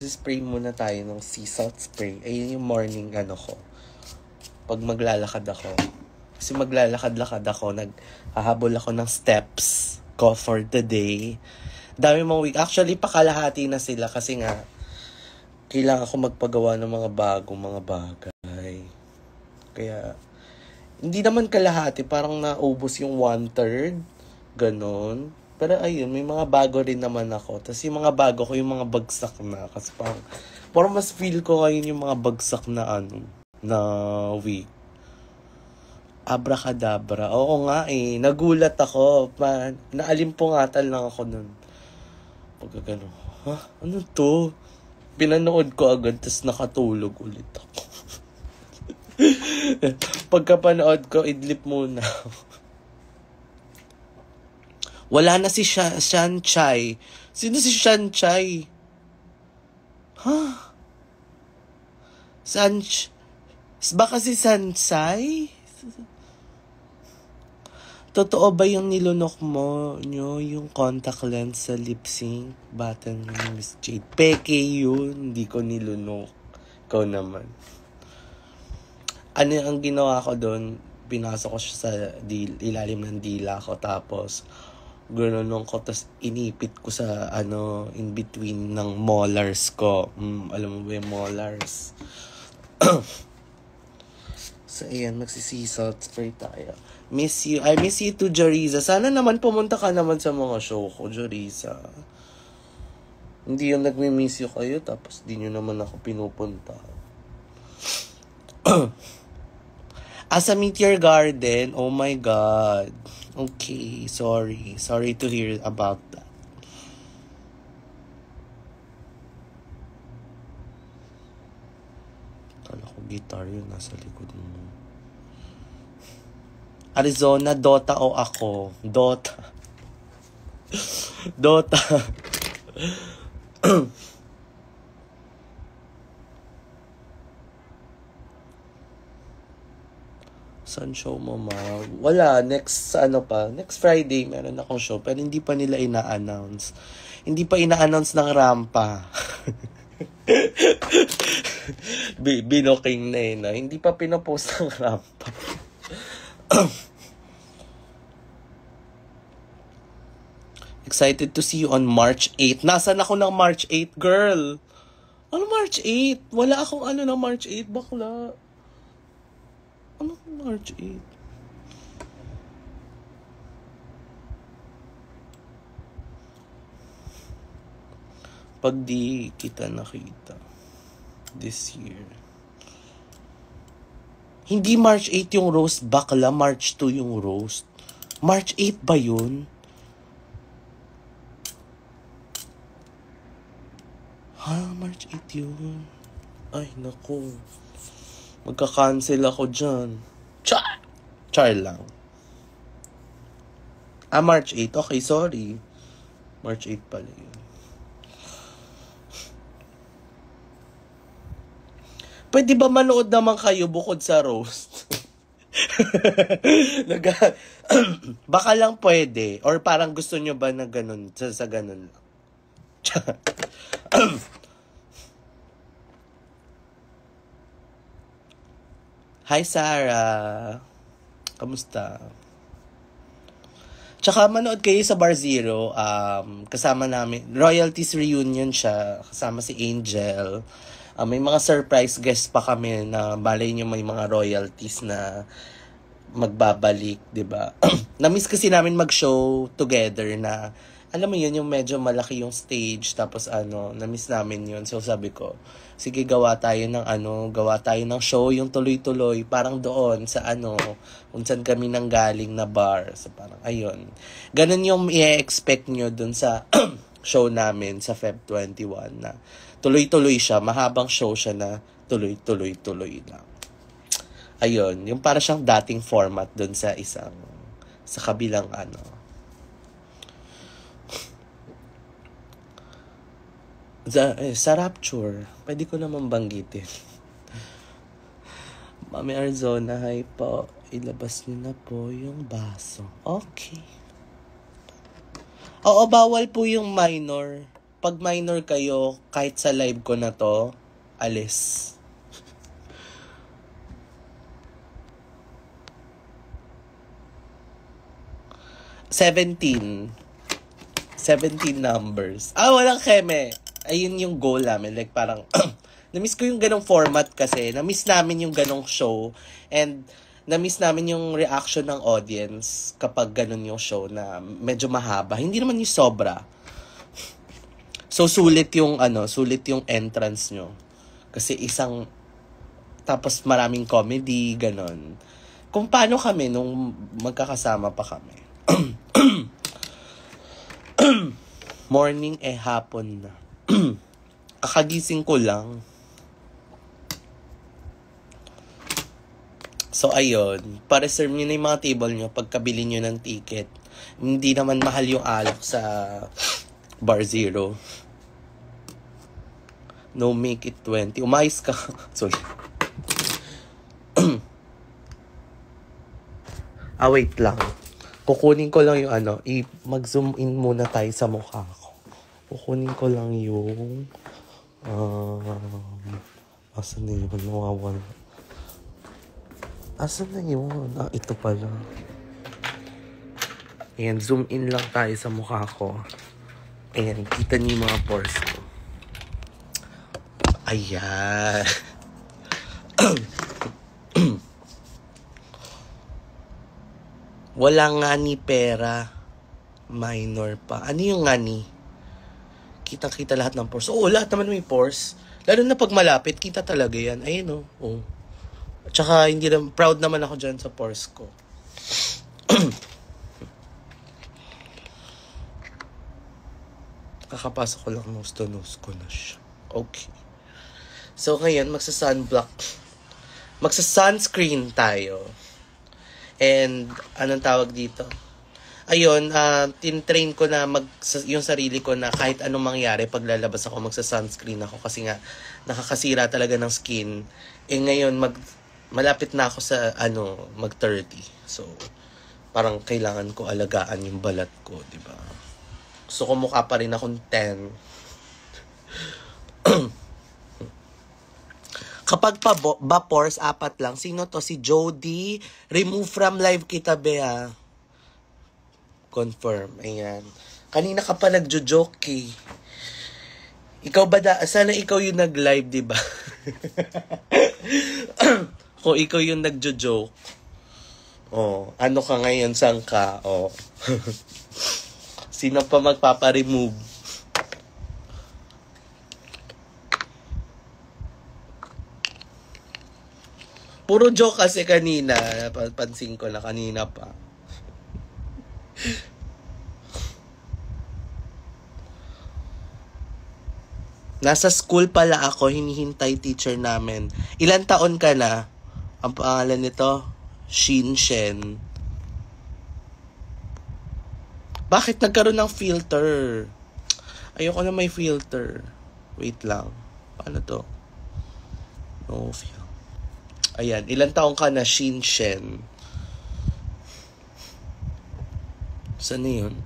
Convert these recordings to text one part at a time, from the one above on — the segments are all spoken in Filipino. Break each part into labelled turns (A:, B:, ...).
A: spray muna tayo ng sea salt spray. Ayun yung morning ko. Pag maglalakad ako. Kasi maglalakad-lakad ako, naghahabol ako ng steps ko for the day. Dami mong week. Actually, pakalahati na sila kasi nga, kailangan ko magpagawa ng mga bagay. Kaya, hindi naman kalahati. Parang naubos yung 1/3. Ganon. Pero ayun, may mga bago rin naman ako. Tapos yung mga bago ko, yung mga bagsak na. Kasi parang mas feel ko ngayon yung mga bagsak na na week. Abracadabra. Oo nga nagulat ako. Naalimpungatan lang ako nun. Pagka gano'n, ano to? Pinanood ko agad, tapos nakatulog ulit ako. Pagkapanood ko, idlip muna. Wala na si Shanchai. Sino si Shanchai? Baka si Sansai? Totoo ba yung nilunok mo yung contact lens sa lip sync? Batan ni Miss Jade. Peke yun. Hindi ko nilunok. Ikaw naman. Ano ang ginawa ko doon? Pinasok ko siya sa ilalim ng dila ko. Tapos, gano'n ko. Tapos, inipit ko sa in between ng molars ko. Alam mo ba yung molars? So, ayan. Magsisisalt spray tayo. Miss you. I miss you too, Joriza. Sana naman pumunta ka naman sa mga show ko, Joriza. Hindi yung nagmi-miss you kayo, tapos di nyo naman ako pinupunta. Sa Meteor Garden, oh my God. Okay, sorry. Sorry to hear about that. Kala ko guitar yun, nasa likod mo. Arizona, Dota o ako? Dota. Dota. Saan show mo, ma? Wala. Next Friday, meron akong show. Pero hindi pa nila ina-announce. Hindi pa ina-announce ng Rampa. Binoking na Hindi pa pinapost ng Rampa. Excited to see you on March 8. Nasaan ako ng March 8, girl? Ano March 8? Wala akong ng March 8, bakla. Ano March 8? Pag di kita nakita this year. Hindi March 8 yung roast, bakla. March 2 yung roast. March 8 ba yun? March 8 yun. Ay, naku. Magka-cancel ako dyan. Char lang. March 8. Okay, sorry. March 8 pala yun. Pwede ba manood naman kayo bukod sa roast? Baka lang pwede. Or parang gusto nyo ba na ganun? Sa ganun lang. Hi, Sarah. Kamusta? Tsaka manood kayo sa Bar Zero. Kasama namin. Royalties reunion siya. Kasama si Angel. May mga surprise guests pa kami na balay nyo may mga royalties na magbabalik, 'di ba? Na-miss kasi namin mag-show together na alam mo yun, yung medyo malaki yung stage, tapos na-miss namin yun. So sabi ko, sige gawa tayo ng show, yung tuloy-tuloy, parang doon sa kung saan kami nanggaling na bar. So parang ayun. Ganun yung i-expect nyo dun sa show namin sa Feb 21 na tuloy-tuloy siya, mahabang show siya na tuloy-tuloy lang. Ayun, yung para siyang dating format dun sa kabilang sa Rapture, pwede ko naman banggitin. Mami Arizona, hi po. Ilabas niyo na po yung baso. Okay. Oo, bawal po yung minor. pag minor kayo, kahit sa live ko na to, alis. ₱17 numbers. Walang keme. Ayun yung goal namin. Like, parang, na-miss ko yung ganong format kasi. Na-miss namin yung ganong show. And, na-miss namin yung reaction ng audience kapag ganon yung show na medyo mahaba. Hindi naman yung sobra. So, sulit yung entrance nyo. Kasi tapos maraming comedy, ganon. Kung paano kami nung magkakasama pa kami. Morning hapon na. Kakagising ko lang. So, ayun. Pa-reserve nyo na yung mga table nyo pagkabili nyo ng ticket. Hindi naman mahal yung alak sa Bar Zero. No, make it 20. Umayos ka. Sorry. Wait lang. Kukunin ko lang yung mag-zoom in muna tayo sa mukha ko. Kukunin ko lang yung asan na yun? Nawawala. Asan na yun? Ito pala. Ayan, zoom in lang tayo sa mukha ko. Ayan, kita niyo yung mga pores ko. Ayan. Wala nga ni pera. Minor pa. Ano yung nga ni? Kitang-kita lahat ng pores. Oo, lahat naman may pores. Lalo na pag malapit, kita talaga yan. Ayun, oh. Tsaka, proud naman ako dyan sa pores ko. Kakapasok ko lang nose to nose ko na siya. Okay. So, ngayon, magsa-sunscreen tayo. And, anong tawag dito? Ayun, tintrain ko na yung sarili ko na kahit anong mangyari pag lalabas ako, magsa-sunscreen ako kasi nga nakakasira talaga ng skin. Ngayon, malapit na ako sa mag-30. So, parang kailangan ko alagaan yung balat ko, di ba? So, kumukha pa rin akong 10. Kapag pores, 4 lang. Sino to? Si Jody. Remove from live kita, Bea. Confirm. Ayan. Kanina ka pa nagjo-joke eh. Ikaw ba sana ikaw yung nag-live, di ba? Kung ikaw yung nagjo-joke. Ano ka ngayon? Saan ka? Sino pa magpapa-remove? Puro joke kasi kanina. Pansin ko na kanina pa. Nasa school pala ako, hinihintay teacher namin. Ilan taon ka na? Ang pangalan nito? Shinshen. Bakit nagkaroon ng filter? Ayoko na may filter. Wait lang. Paano to? No filter. Ayan, ilang taong ka na, Shinshen? Saan na yun?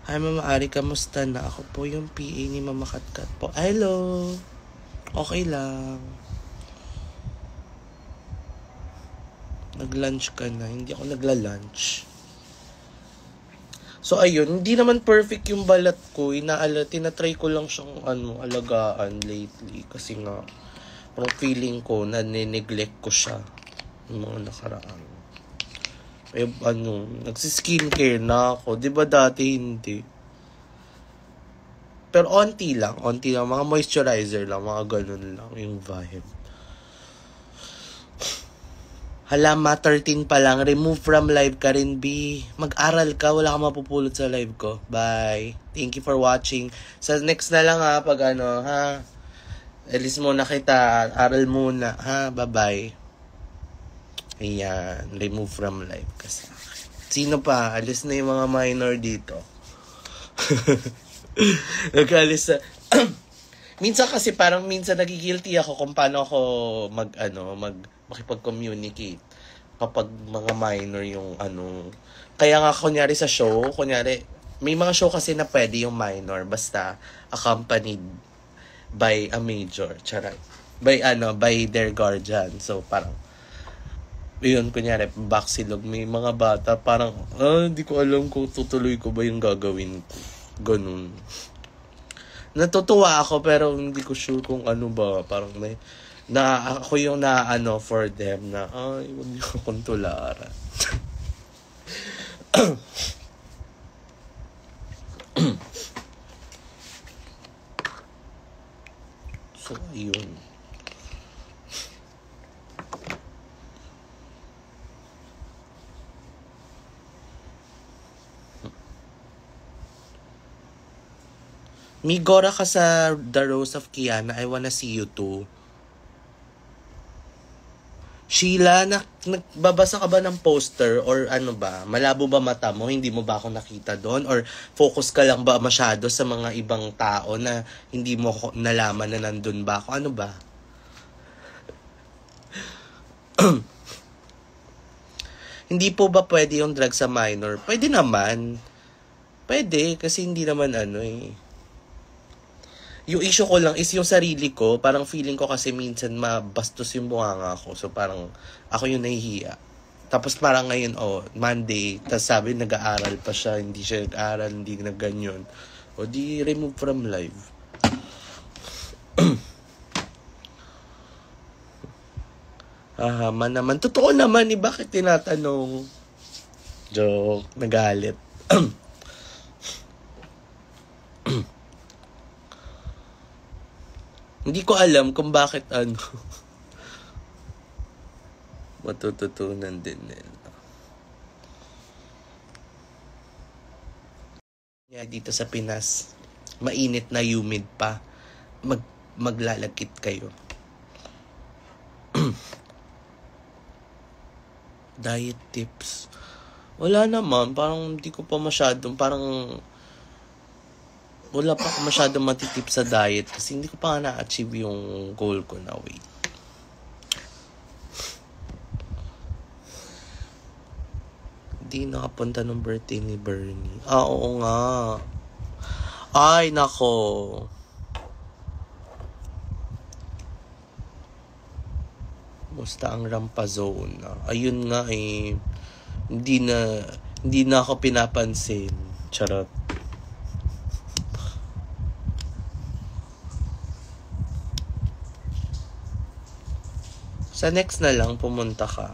A: Hi, Mama Ari, kamusta na? Ako po yung PA ni Mama Katkat po. Hello! Okay lang. Nag-lunch ka na. Hindi ako nagla-lunch. So, ayun. Hindi naman perfect yung balat ko. Tinatry ko lang siyang alagaan lately. Kasi nga, parang feeling ko na neglect ko siya yung mga nakaraan. Nagsi-skincare na ako. Diba dati hindi? Pero onti lang. Mga moisturizer lang. Mga ganun lang yung vibe. Halama, 13 pa lang. Remove from live ka rin, B. Mag-aral ka. Wala kang mapupulot sa live ko. Bye. Thank you for watching. Sa next na lang pag ha. Alis muna kita. Aral muna, ha. Bye-bye. Ayan. Remove from live ka sa akin. Sino pa? Alis na yung mga minor dito. Nag-alis na. Minsan kasi minsan nagigilty ako kung paano ako makipag-communicate. kapag mga minor yung ano. Kaya nga kunyari sa show, kunyari, may mga show kasi na pwede yung minor basta accompanied by a major. Charay. By their guardian. So parang, yun, kunyari, baksilog, may mga bata, parang, hindi ko alam kung tutuloy ko ba yung gagawin ko. Ganun. Natutuwa ako, pero hindi ko sure kung ano ba. Parang may, ako yung for them na, huwag niyo akong tularan. So, yun. Migora ka sa The Rose of Kiana. I wanna see you too. Sheila, nagbabasa ka ba ng poster or ano ba? Malabo ba mata mo? Hindi mo ba ako nakita doon? Or focus ka lang ba masyado sa mga ibang tao na hindi mo nalaman na nandun ba ako? Ano ba? Hindi po ba pwede yung drug sa minor? Pwede naman. Pwede, kasi hindi naman Yung issue ko lang is yung sarili ko, parang feeling ko kasi minsan mabastos yung bunganga ko. So parang ako yung nahihiya. Tapos parang ngayon, Monday, tapos sabi nag-aaral pa siya, hindi siya nag-aaral, hindi nag-ganyan. O di remove from live. Man naman. Totoo naman bakit tinatanong? Joke, nagalit. Hindi ko alam kung bakit matututunan din nila. Dito sa Pinas, mainit na humid pa. Maglalagkit kayo. Diet tips. Wala naman, parang hindi ko pa masyadong, wala pa ako masyadong matitip sa diet kasi hindi ko pa na-achieve yung goal ko na weight. Hindi nakapunta ng birthday ni Bernie. Oo nga. Ay, nako. Musta ang Rampazona? Ayun nga hindi na ako pinapansin. Charot. Sa next na lang, pumunta ka.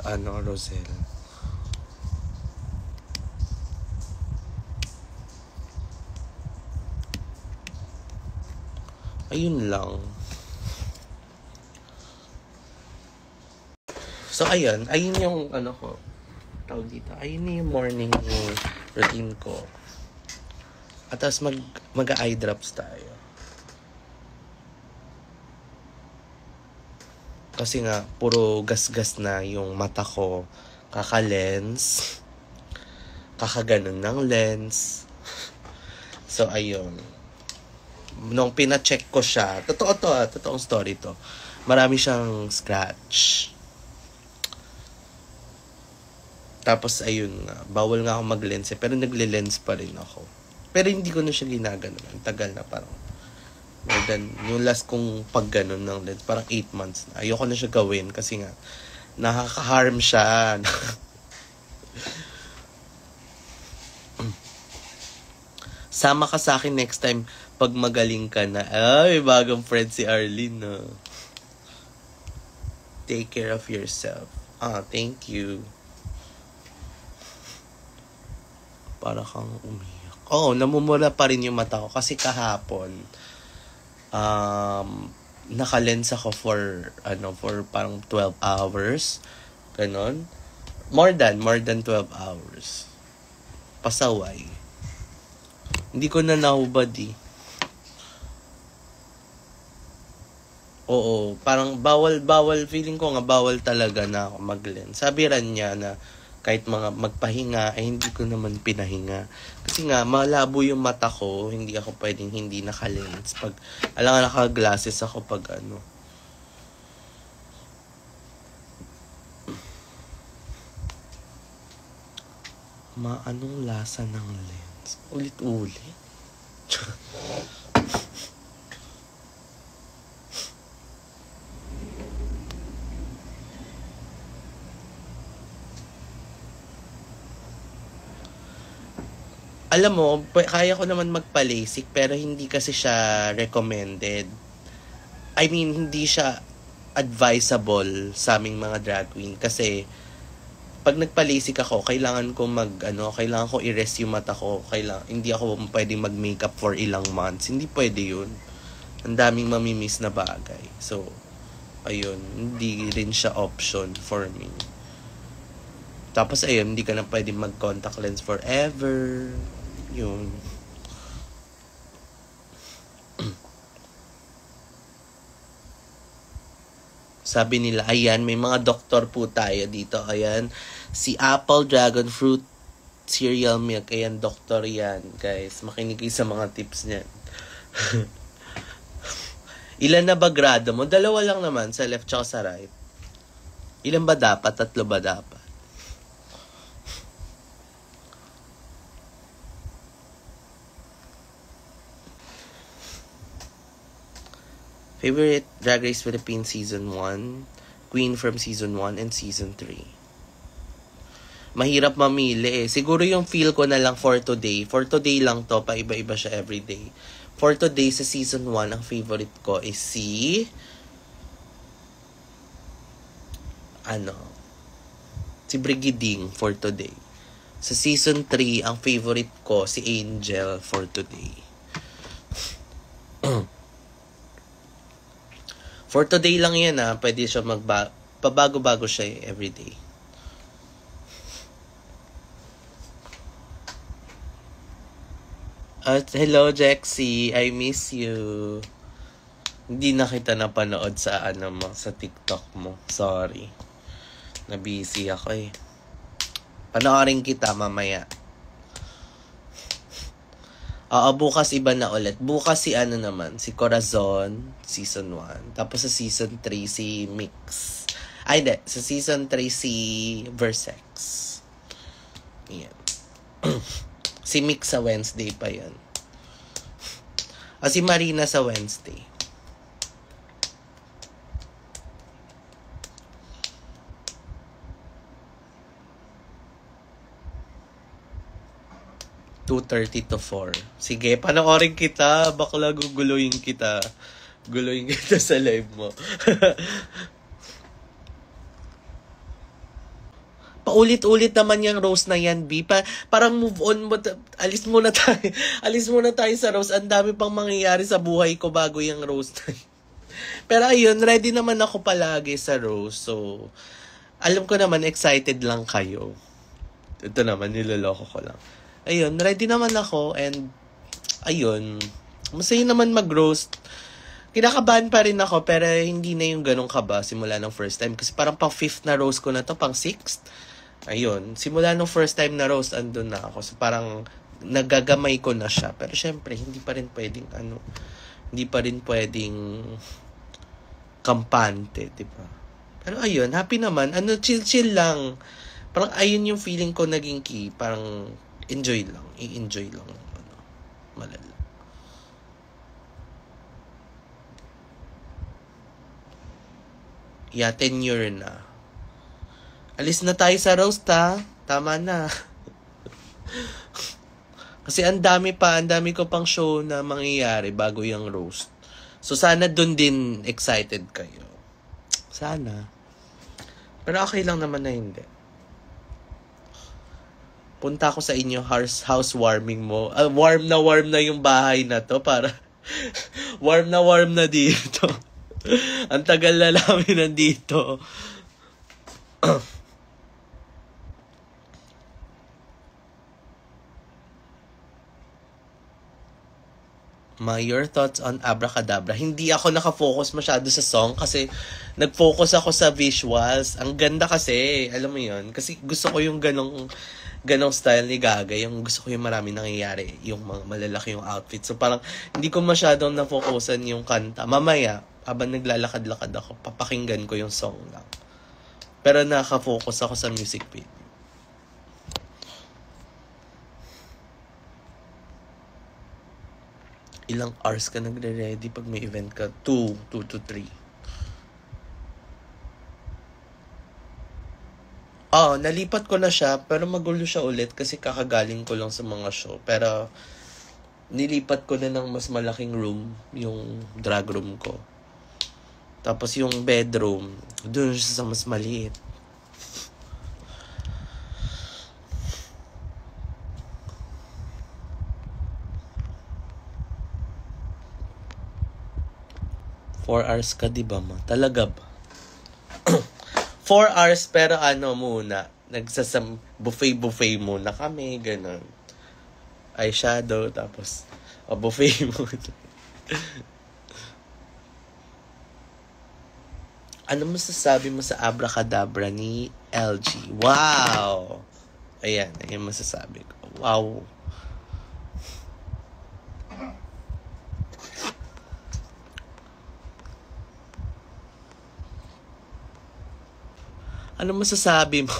A: Rosel. Ayun lang. So, ayun yung ko. Tawag dito. Ayun yung morning routine ko. At tapos mag-eye drops tayo. Kasi nga, puro gas-gas na yung mata ko. Kaka-lens. Kakaganon ng lens. So, ayun. Nung pina-check ko siya, totoong story to. Marami siyang scratch. Tapos, ayun nga. Bawal nga ako mag-lens pero nagle-lens pa rin ako. Pero hindi ko na siya ginagano. Ang tagal na parang. More than, yung last kong pagganon ng lens, parang 8 months na. Ayoko na siya gawin kasi nga, nakaka-harm siya. Sama ka sa akin next time pag magaling ka na. Ay, bagong friend si Arlene, no? Take care of yourself. Thank you. Para kang umiyak. Namumula pa rin yung mata ko kasi kahapon, naka-lens ako for parang 12 hours. Ganon. More than 12 hours. Pasaway. Hindi ko na nahubad Oo, parang bawal, feeling ko nga bawal talaga na ako mag-lens. Sabi rin niya na kahit mga magpahinga, hindi ko naman pinahinga. Kasi nga, malabo yung mata ko, hindi ako pwedeng hindi naka-lens. Alam nga, naka-glasses ako pag Anong lasa ng lens? Ulit-ulit. Alam mo, kaya ko naman magpa-LASIK pero hindi kasi siya recommended. I mean, hindi siya advisable sa aming mga drag queen kasi pag nagpa-LASIK ako, kailangan ko i-rest yung mata ko. Hindi ako pwedeng mag-makeup for ilang months. Hindi pwede yun. Ang daming mamimiss na bagay. So, ayun, hindi rin siya option for me. Tapos ayun, hindi ka na pwedeng mag-contact lens forever. Yun. Sabi nila, ayan, may mga doktor po tayo dito. Ayan, si Apple Dragon Fruit Cereal Milk. Ayan, doktor yan, guys. Makinig kayo sa mga tips niyan. Ilan na ba grado mo? 2 lang naman, sa left tsaka sa right. Ilan ba dapat? 3 ba dapat? Favorite Drag Race Philippines Season 1, Queen from Season 1 and Season 3. Mahirap mamili eh. Siguro yung feel ko na lang for today. For today lang to, paiba-iba siya everyday. For today sa Season 1, ang favorite ko is si Brigiding for today. Sa Season 3, ang favorite ko si Angel for today. For today lang yan pwede siya pabago-bago siya everyday. At hello Jexy, I miss you. Hindi na kita napanood sa sa TikTok mo. Sorry. Na-busy ako eh. Panoorin kita mamaya. Bukas iba na ulit. Bukas si si Corazon, Season 1. Tapos sa Season 3, si Mix. Ay, hindi. Sa Season 3, si Versex. Yan. Si Mix sa Wednesday pa yan. Si Marina sa Wednesday. (2:30 to 4). Sige, panoorin kita. Bakla guguluhin kita. Guluhin kita sa live mo. Paulit-ulit naman yung roast na yan, B. Parang move on mo. Alis muna tayo. Alis muna tayo sa roast. Ang dami pang mangyayari sa buhay ko bago yung roast na yun. Pero ayun, ready naman ako palagi sa roast. So, alam ko naman, excited lang kayo. Ito naman, niloloko ko lang. Ayun, ready naman ako and ayun, masaya naman mag-roast. Kinakabahan pa rin ako pero hindi na yung ganong kaba simula ng first time. Kasi parang pang 5th na roast ko na to, pang 6th. Ayun, simula ng first time na roast, andun na ako. So parang nagagamay ko na siya. Pero syempre, hindi pa rin pwedeng kampante, diba? Pero ayun, happy naman. Chill-chill lang. Parang ayun yung feeling ko naging key. Parang enjoy lang. I-enjoy lang. Malala. Yeah, 10 year na. Alis na tayo sa roast Tama na. Kasi ang dami ko pang show na mangyayari bago yung roast. So sana dun din excited kayo. Sana. Pero okay lang naman na hindi. Punta ako sa inyo, housewarming mo. Warm na yung bahay na to para warm na dito. Ang tagal na namin nandito. Your thoughts on Abracadabra? Hindi ako nakafocus masyado sa song kasi nag-focus ako sa visuals. Ang ganda kasi, alam mo yun. Kasi gusto ko yung ganong style ni Gaga. Yung gusto ko yung marami nangyayari. Yung mga malalaki yung outfit. So parang hindi ko masyadong na-focusan yung kanta. Mamaya, habang naglalakad-lakad ako, papakinggan ko yung song lang. Pero nakafocus ako sa music video. Ilang hours ka nagre-ready pag may event ka? 2 to 3. Nalipat ko na siya, pero magulo siya ulit kasi kakagaling ko lang sa mga show. Pero, nilipat ko na ng mas malaking room, yung drag room ko. Tapos yung bedroom, doon siya sa mas maliit. Four hours ka, di ba ma? Talaga ba? 4 hours pero muna, buffet muna kami, ganun. Eyeshadow, tapos buffet muna. Ano masasabi mo sa Abracadabra ni LG? Wow! Ayan masasabi ko. Wow! Ano masasabi mo?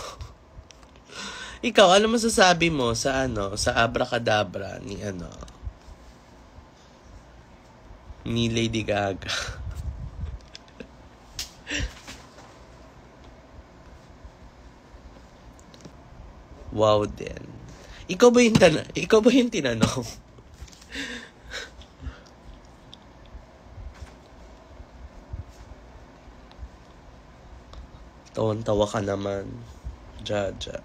A: Ikaw, ano masasabi mo sa sa Abracadabra ni Lady Gaga? Wow din. Ikaw ba yung tinanong? Tawan-tawa ka naman. Jaja.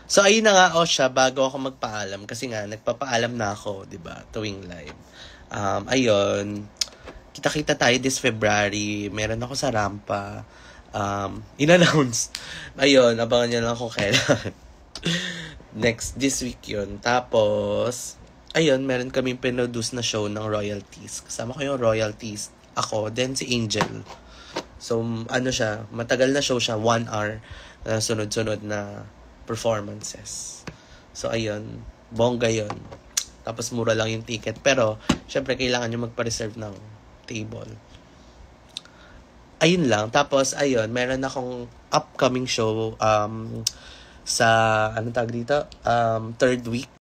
A: So, ayun na nga siya, bago ako magpaalam. Kasi nga, nagpapaalam na ako, di ba tuwing live. Ayun. Kita-kita tayo this February. Meron ako sa Rampa. In-announce. Ayun, abangan nyo lang kung kailan. This week yun. Tapos, ayun, meron kaming pinoduce na show ng royalties. Kasama ko yung royalties. Ako, then si Angel. So, siya, matagal na show siya, 1 hour, sunod-sunod na performances. So, ayun, bongga yun. Tapos, mura lang yung ticket. Pero, syempre, kailangan nyo magpa-reserve ng table. Ayun lang. Tapos, ayun, meron akong upcoming show sa, tawag dito? 3rd week